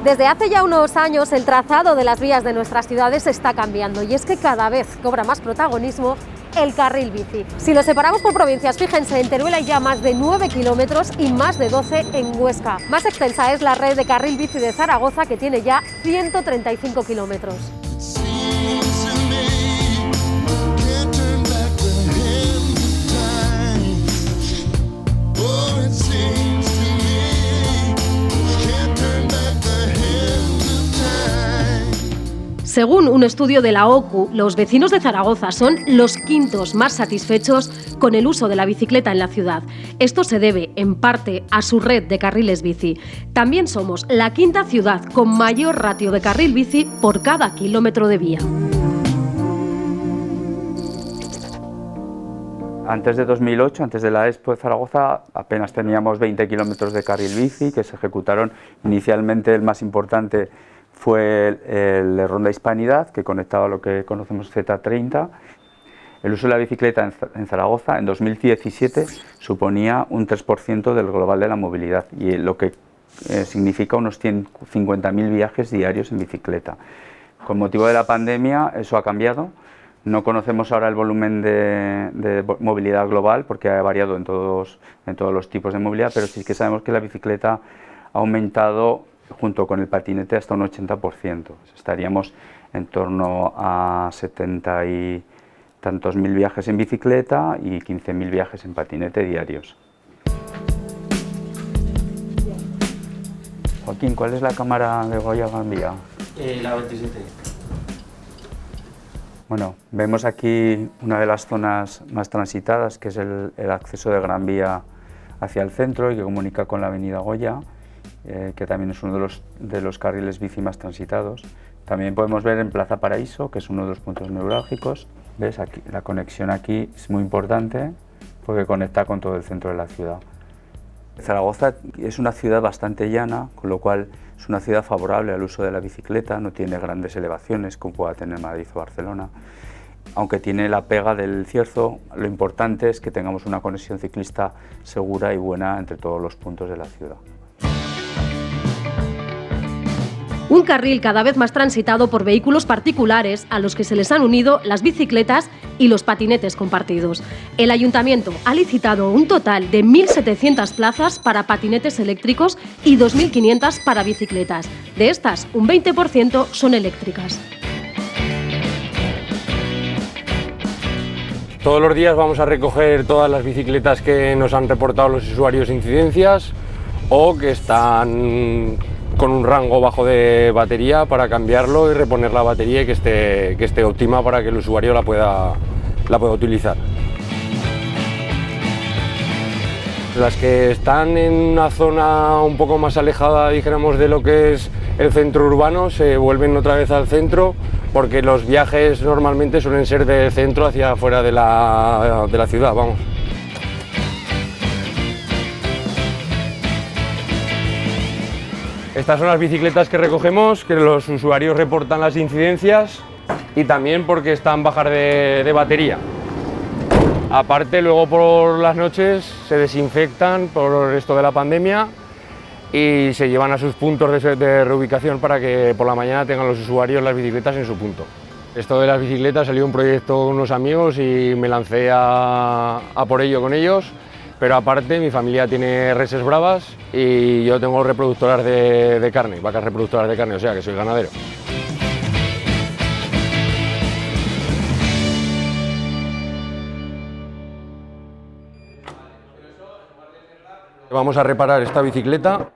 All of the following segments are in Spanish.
Desde hace ya unos años el trazado de las vías de nuestras ciudades está cambiando y es que cada vez cobra más protagonismo el carril bici. Si lo separamos por provincias, fíjense, en Teruel hay ya más de 9 kilómetros y más de 12 en Huesca. Más extensa es la red de carril bici de Zaragoza, que tiene ya 135 kilómetros. Según un estudio de la OCU, los vecinos de Zaragoza son los quintos más satisfechos con el uso de la bicicleta en la ciudad. Esto se debe, en parte, a su red de carriles bici. También somos la quinta ciudad con mayor ratio de carril bici por cada kilómetro de vía. Antes de 2008, antes de la Expo de Zaragoza, apenas teníamos 20 kilómetros de carril bici que se ejecutaron. Inicialmente el más importante fue el de Ronda Hispanidad, que conectaba lo que conocemos Z30. El uso de la bicicleta en Zaragoza en 2017 suponía un 3% del global de la movilidad, y lo que significa unos 150.000 viajes diarios en bicicleta. Con motivo de la pandemia eso ha cambiado. No conocemos ahora el volumen de movilidad global porque ha variado en todos los tipos de movilidad, pero sí que sabemos que la bicicleta ha aumentado junto con el patinete hasta un 80%. Estaríamos en torno a 70 y tantos mil viajes en bicicleta y 15.000 viajes en patinete diarios. Joaquín, ¿cuál es la cámara de Goya Gran Vía? La 27. Bueno, vemos aquí una de las zonas más transitadas, que es el acceso de Gran Vía hacia el centro y que comunica con la avenida Goya, que también es uno de los carriles bici más transitados. También podemos ver en Plaza Paraíso, que es uno de los puntos neurálgicos. ¿Ves? Aquí, la conexión aquí es muy importante porque conecta con todo el centro de la ciudad. Zaragoza es una ciudad bastante llana, con lo cual es una ciudad favorable al uso de la bicicleta, no tiene grandes elevaciones como pueda tener Madrid o Barcelona. Aunque tiene la pega del Cierzo, lo importante es que tengamos una conexión ciclista segura y buena entre todos los puntos de la ciudad. Un carril cada vez más transitado por vehículos particulares a los que se les han unido las bicicletas y los patinetes compartidos. El Ayuntamiento ha licitado un total de 1.700 plazas para patinetes eléctricos y 2.500 para bicicletas. De estas, un 20% son eléctricas. Todos los días vamos a recoger todas las bicicletas que nos han reportado los usuarios incidencias o que están con un rango bajo de batería para cambiarlo y reponer la batería y que esté óptima para que el usuario la pueda utilizar. Las que están en una zona un poco más alejada, dijéramos, de lo que es el centro urbano, se vuelven otra vez al centro porque los viajes normalmente suelen ser del centro hacia afuera de la ciudad, vamos. Estas son las bicicletas que recogemos, que los usuarios reportan las incidencias y también porque están bajas de batería. Aparte, luego por las noches se desinfectan por esto de la pandemia y se llevan a sus puntos de reubicación para que por la mañana tengan los usuarios las bicicletas en su punto. Esto de las bicicletas salió un proyecto con unos amigos y me lancé a por ello con ellos. Pero aparte mi familia tiene reses bravas y yo tengo reproductoras de carne, vacas reproductoras de carne, o sea que soy ganadero. Vamos a reparar esta bicicleta,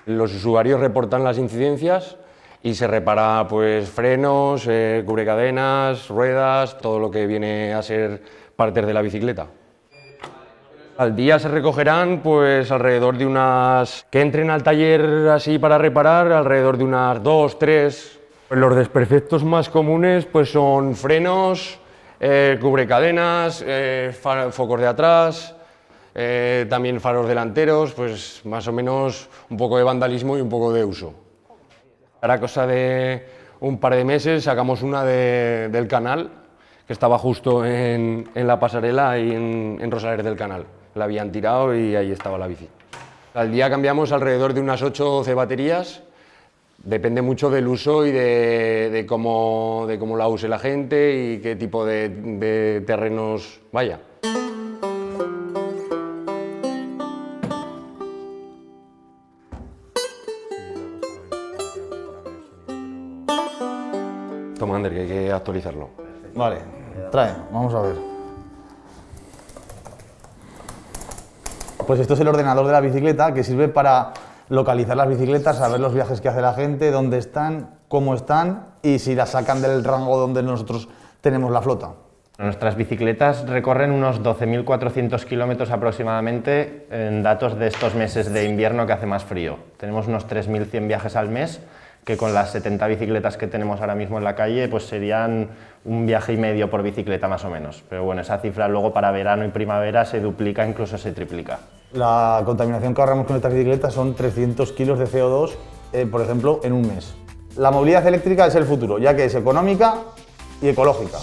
los usuarios reportan las incidencias y se repara pues frenos, cubrecadenas, ruedas, todo lo que viene a ser partes de la bicicleta. Al día se recogerán pues alrededor de unas, que entren al taller así para reparar, alrededor de unas 2, 3. Los desperfectos más comunes pues son frenos, cubrecadenas, focos de atrás, también faros delanteros, pues más o menos un poco de vandalismo y un poco de uso. Ahora cosa de un par de meses sacamos una del canal, que estaba justo en la pasarela y en Rosales del Canal. La habían tirado y ahí estaba la bici. Al día cambiamos alrededor de unas 8 o 12 baterías Depende mucho del uso y de cómo la use la gente y qué tipo de terrenos vaya. Toma, Ander, que hay que actualizarlo. Vale, trae, vamos a ver. Pues esto es el ordenador de la bicicleta que sirve para localizar las bicicletas, saber los viajes que hace la gente, dónde están, cómo están y si las sacan del rango donde nosotros tenemos la flota. Nuestras bicicletas recorren unos 12.400 kilómetros aproximadamente en datos de estos meses de invierno que hace más frío. Tenemos unos 3.100 viajes al mes, que con las 70 bicicletas que tenemos ahora mismo en la calle pues serían un viaje y medio por bicicleta más o menos. Pero bueno, esa cifra luego para verano y primavera se duplica, incluso se triplica. La contaminación que ahorramos con estas bicicletas son 300 kilos de CO2, por ejemplo, en un mes. La movilidad eléctrica es el futuro, ya que es económica y ecológica.